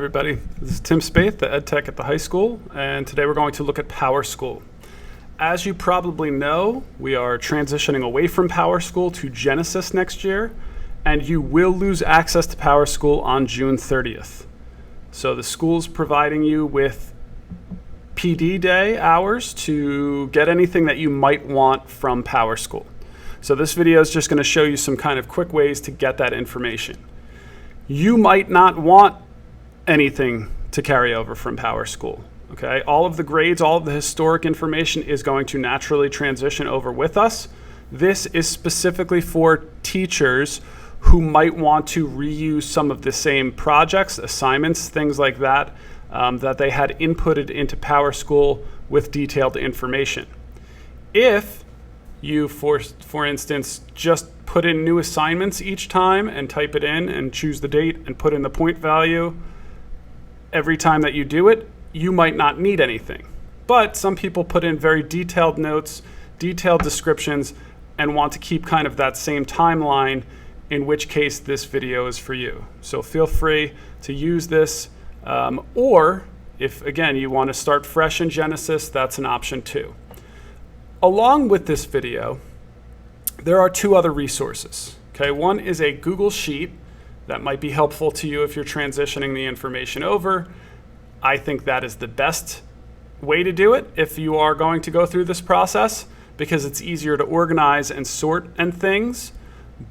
everybody. This is Tim Spaeth, the Ed Tech at the high school, and today we're going to look at Powerschool. As you probably know, we are transitioning away from Powerschool to Genesis next year, and you will lose access to Powerschool on June 30th. So the school's providing you with PD day hours to get anything that you might want from Powerschool. So this video is just going to show you some kind of quick ways to get that information. You might not want anything to carry over from Powerschool. Okay, all of the grades, all of the historic information is going to naturally transition over with us. This is specifically for teachers who might want to reuse some of the same projects, assignments, things like that, that they had inputted into Powerschool with detailed information. If you, for instance, just put in new assignments each time and type it in and choose the date and put in the point value every time that you do it, you might not need anything. But some people put in very detailed notes, detailed descriptions, and want to keep kind of that same timeline, in which case this video is for you. So feel free to use this, or if, again, you want to start fresh in Genesis, that's an option too. Along with this video, there are two other resources. Okay, one is a Google Sheet that might be helpful to you if you're transitioning the information over. I think that is the best way to do it if you are going to go through this process, because it's easier to organize and sort and things.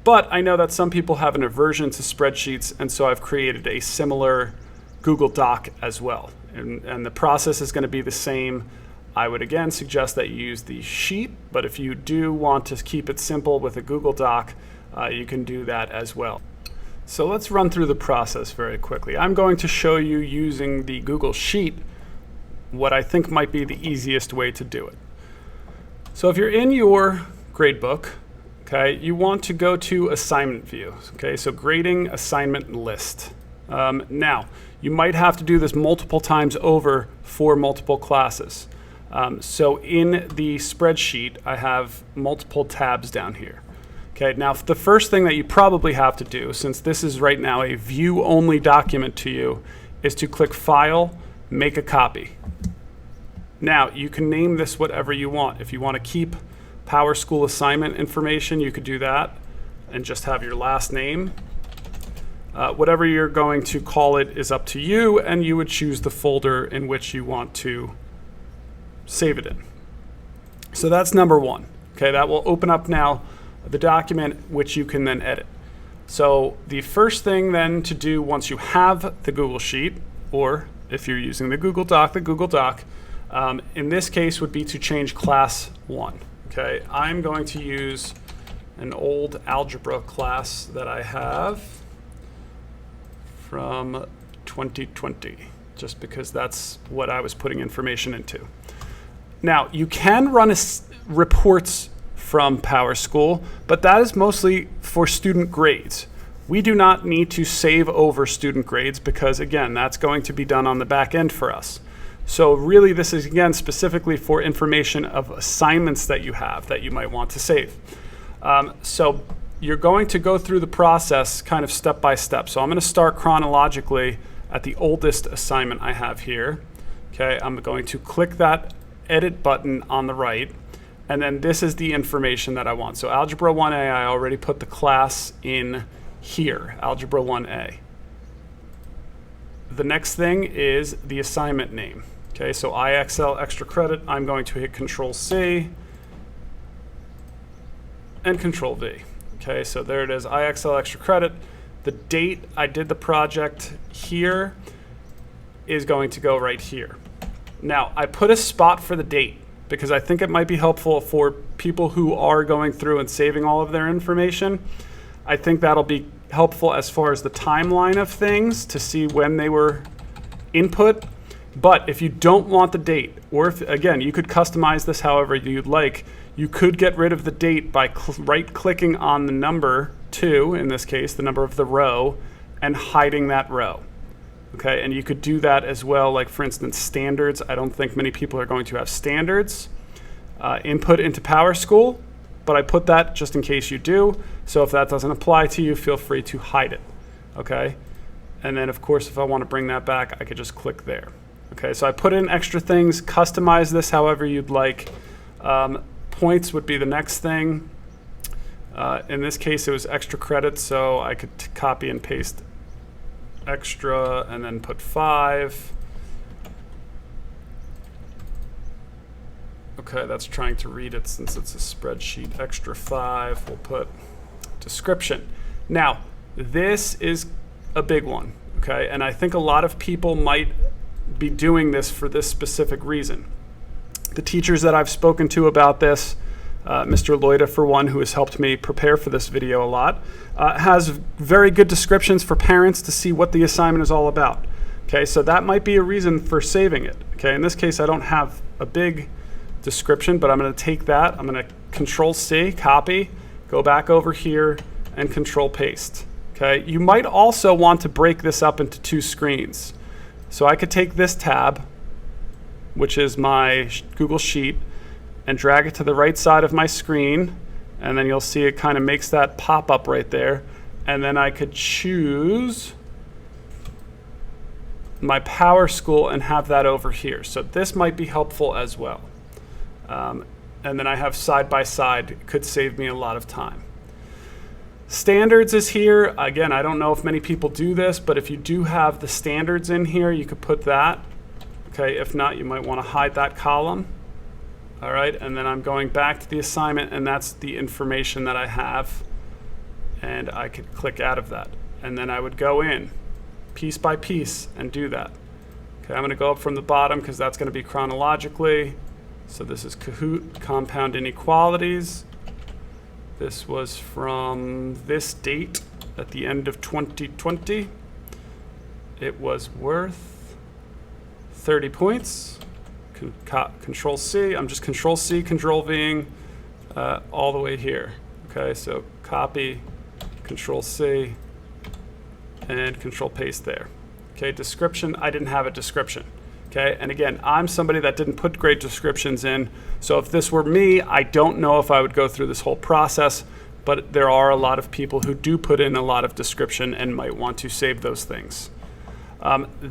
But I know that some people have an aversion to spreadsheets, and so I've created a similar Google Doc as well. And the process is going to be the same. I would again suggest that you use the sheet, but if you do want to keep it simple with a Google Doc, you can do that as well. So let's run through the process very quickly. I'm going to show you using the Google Sheet what I think might be the easiest way to do it. So if you're in your gradebook, okay, you want to go to assignment view. Okay, so grading assignment list. Now, you might have to do this multiple times over for multiple classes. So in the spreadsheet, I have multiple tabs down here. Okay, now the first thing that you probably have to do, since this is right now a view-only document to you, is to click File, Make a Copy. Now, you can name this whatever you want. If you want to keep Powerschool assignment information, you could do that and just have your last name. Whatever you're going to call it is up to you, and you would choose the folder in which you want to save it in. So that's number one. Okay, that will open up now the document which you can then edit. So the first thing then to do once you have the Google Sheet, or if you're using the Google Doc, in this case would be to change class 1. Okay, I'm going to use an old algebra class that I have from 2020, just because that's what I was putting information into. Now, you can run reports from Powerschool, but that is mostly for student grades. We do not need to save over student grades because, again, that's going to be done on the back end for us. So really, this is, again, specifically for information of assignments that you have that you might want to save. So you're going to go through the process kind of step by step. So I'm going to start chronologically at the oldest assignment I have here. Okay, I'm going to click that edit button on the right, and then this is the information that I want. So Algebra 1A, I already put the class in here, Algebra 1A. The next thing is the assignment name. Okay, so IXL extra credit, I'm going to hit Control-C and Control-V. Okay, so there it is, IXL extra credit. The date I did the project here is going to go right here. Now, I put a spot for the date because I think it might be helpful for people who are going through and saving all of their information. I think that'll be helpful as far as the timeline of things to see when they were input. But if you don't want the date, or if, again, you could customize this however you'd like, you could get rid of the date by right-clicking on the number 2, in this case, the number of the row, and hiding that row. Okay, and you could do that as well, like for instance, standards. I don't think many people are going to have standards input into Powerschool, but I put that just in case you do. So if that doesn't apply to you, feel free to hide it. Okay, And then of course, if I want to bring that back, I could just click there. Okay, so I put in extra things, customize this however you'd like. Points would be the next thing. In this case, it was extra credits, so I could copy and paste extra and then put 5. Okay, that's trying to read it since it's a spreadsheet. Extra 5, we'll put description. Now, this is a big one, okay? And I think a lot of people might be doing this for this specific reason. The teachers that I've spoken to about this, Mr. Loida, for one, who has helped me prepare for this video a lot, has very good descriptions for parents to see what the assignment is all about. Okay, so that might be a reason for saving it. Okay, in this case, I don't have a big description, but I'm going to take that. I'm going to Control-C, copy, go back over here, and Control-Paste. Okay, you might also want to break this up into 2 screens. So I could take this tab, which is my Google Sheet, and drag it to the right side of my screen, and then you'll see it kind of makes that pop up right there. And then I could choose my Powerschool and have that over here. So this might be helpful as well. And then I have side by side. It could save me a lot of time. Standards is here. Again, I don't know if many people do this, but if you do have the standards in here, you could put that. Okay, if not, you might want to hide that column. All right, and then I'm going back to the assignment, and that's the information that I have. And I could click out of that. And then I would go in piece by piece and do that. Okay, I'm going to go up from the bottom because that's going to be chronologically. So this is Kahoot, compound inequalities. This was from this date at the end of 2020. It was worth 30 points. Control-C, I'm just Control-C, Control-Ving all the way here. Okay, so copy, Control-C, and Control-Paste there. Okay, description, I didn't have a description. Okay, and again, I'm somebody that didn't put great descriptions in, so if this were me, I don't know if I would go through this whole process, but there are a lot of people who do put in a lot of description and might want to save those things.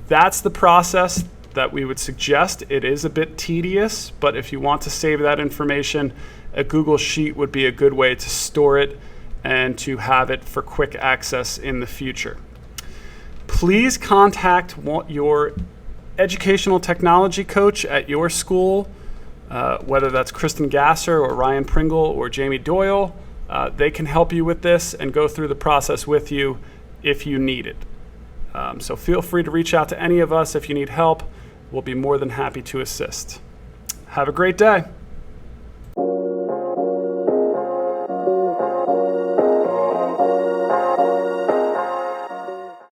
That's the process that we would suggest. It is a bit tedious, but if you want to save that information, a Google Sheet would be a good way to store it and to have it for quick access in the future. Please contact your educational technology coach at your school, whether that's Kristen Gasser or Ryan Pringle or Jamie Doyle. They can help you with this and go through the process with you if you need it. So feel free to reach out to any of us if you need help. We'll be more than happy to assist. Have a great day.